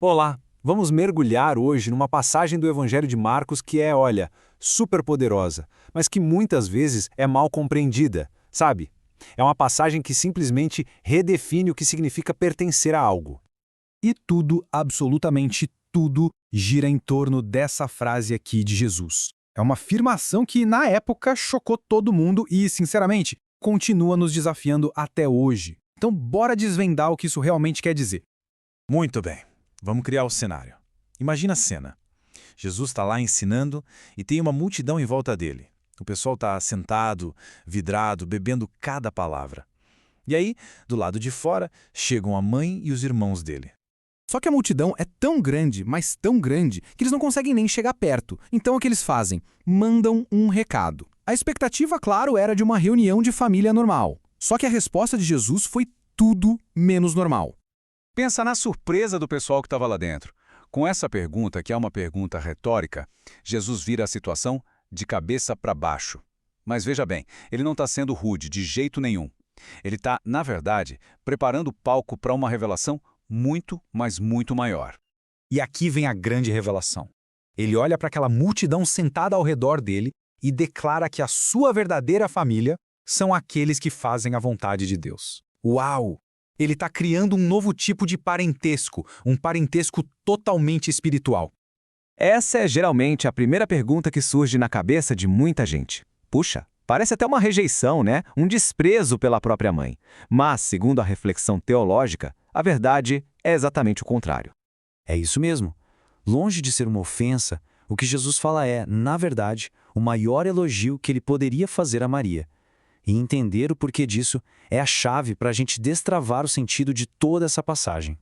Olá, vamos mergulhar hoje numa passagem do Evangelho de Marcos que é, olha, super poderosa, mas que muitas vezes é mal compreendida, sabe? É uma passagem que simplesmente redefine o que significa pertencer a algo. E tudo, absolutamente tudo, gira em torno dessa frase aqui de Jesus. É uma afirmação que, na época, chocou todo mundo e, sinceramente, continua nos desafiando até hoje. Então, bora desvendar o que isso realmente quer dizer. Muito bem, vamos criar o cenário. Imagina a cena. Jesus está lá ensinando e tem uma multidão em volta dele. O pessoal está sentado, vidrado, bebendo cada palavra. E aí, do lado de fora, chegam a mãe e os irmãos dele. Só que a multidão é tão grande, mas tão grande, que eles não conseguem nem chegar perto. Então o que eles fazem? Mandam um recado. A expectativa, claro, era de uma reunião de família normal. Só que a resposta de Jesus foi tudo menos normal. Pensa na surpresa do pessoal que estava lá dentro. Com essa pergunta, que é uma pergunta retórica, Jesus vira a situação de cabeça para baixo. Mas veja bem, ele não está sendo rude de jeito nenhum. Ele está, na verdade, preparando o palco para uma revelação muito, mas muito maior. E aqui vem a grande revelação. Ele olha para aquela multidão sentada ao redor dele e declara que a sua verdadeira família são aqueles que fazem a vontade de Deus. Uau! Ele está criando um novo tipo de parentesco, um parentesco totalmente espiritual. Essa é geralmente a primeira pergunta que surge na cabeça de muita gente. Puxa, parece até uma rejeição, né? Um desprezo pela própria mãe. Mas, segundo a reflexão teológica, a verdade é exatamente o contrário. É isso mesmo. Longe de ser uma ofensa, o que Jesus fala é, na verdade, o maior elogio que ele poderia fazer a Maria. E entender o porquê disso é a chave para a gente destravar o sentido de toda essa passagem.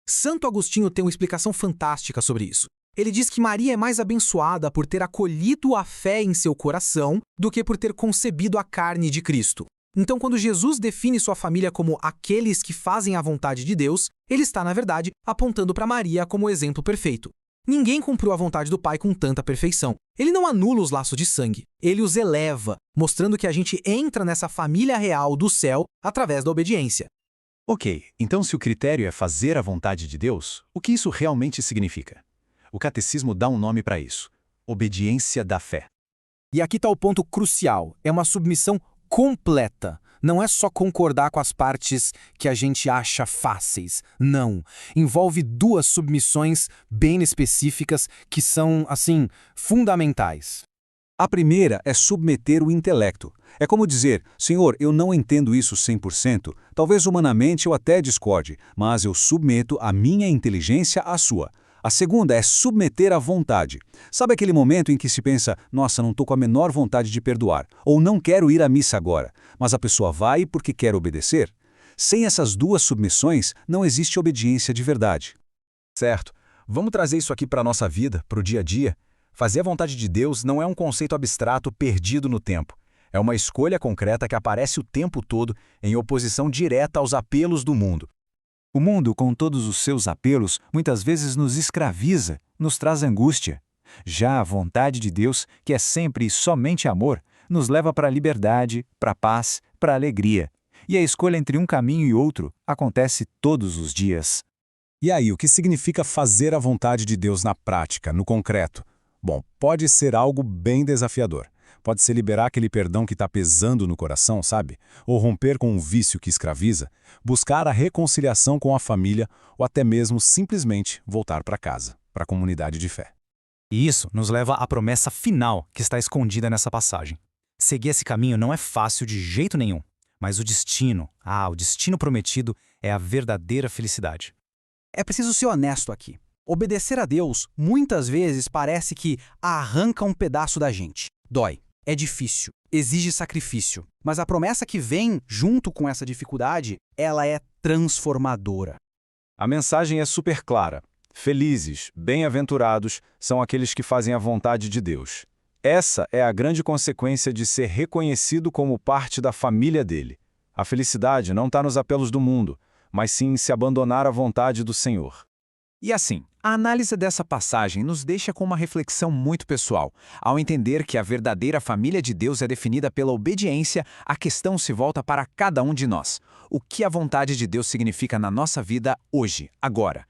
Santo Agostinho tem uma explicação fantástica sobre isso. Ele diz que Maria é mais abençoada por ter acolhido a fé em seu coração do que por ter concebido a carne de Cristo. Então, quando Jesus define sua família como aqueles que fazem a vontade de Deus, ele está, na verdade, apontando para Maria como o exemplo perfeito. Ninguém cumpriu a vontade do Pai com tanta perfeição. Ele não anula os laços de sangue, ele os eleva, mostrando que a gente entra nessa família real do céu através da obediência. Ok, então se o critério é fazer a vontade de Deus, o que isso realmente significa? O catecismo dá um nome para isso: obediência da fé. E aqui está o ponto crucial, é uma submissão completa. Não é só concordar com as partes que a gente acha fáceis. Não. Envolve duas submissões bem específicas que são, assim, fundamentais. A primeira é submeter o intelecto. É como dizer, Senhor, eu não entendo isso 100%, talvez humanamente eu até discorde, mas eu submeto a minha inteligência à sua. A segunda é submeter à vontade. Sabe aquele momento em que se pensa, nossa, não estou com a menor vontade de perdoar, ou não quero ir à missa agora, mas a pessoa vai porque quer obedecer? Sem essas duas submissões, não existe obediência de verdade. Certo. Vamos trazer isso aqui para a nossa vida, para o dia a dia. Fazer a vontade de Deus não é um conceito abstrato perdido no tempo. É uma escolha concreta que aparece o tempo todo em oposição direta aos apelos do mundo. O mundo, com todos os seus apelos, muitas vezes nos escraviza, nos traz angústia. Já a vontade de Deus, que é sempre e somente amor, nos leva para a liberdade, para a paz, para a alegria. E a escolha entre um caminho e outro acontece todos os dias. E aí, o que significa fazer a vontade de Deus na prática, no concreto? Bom, pode ser algo bem desafiador. Pode ser liberar aquele perdão que está pesando no coração, sabe? Ou romper com um vício que escraviza, buscar a reconciliação com a família ou até mesmo simplesmente voltar para casa, para a comunidade de fé. E isso nos leva à promessa final que está escondida nessa passagem. Seguir esse caminho não é fácil de jeito nenhum, mas o destino prometido é a verdadeira felicidade. É preciso ser honesto aqui. Obedecer a Deus muitas vezes parece que arranca um pedaço da gente. Dói. É difícil, exige sacrifício, mas a promessa que vem junto com essa dificuldade, ela é transformadora. A mensagem é super clara. Felizes, bem-aventurados são aqueles que fazem a vontade de Deus. Essa é a grande consequência de ser reconhecido como parte da família dele. A felicidade não está nos apelos do mundo, mas sim em se abandonar à vontade do Senhor. E assim, a análise dessa passagem nos deixa com uma reflexão muito pessoal. Ao entender que a verdadeira família de Deus é definida pela obediência, a questão se volta para cada um de nós. O que a vontade de Deus significa na nossa vida hoje, agora?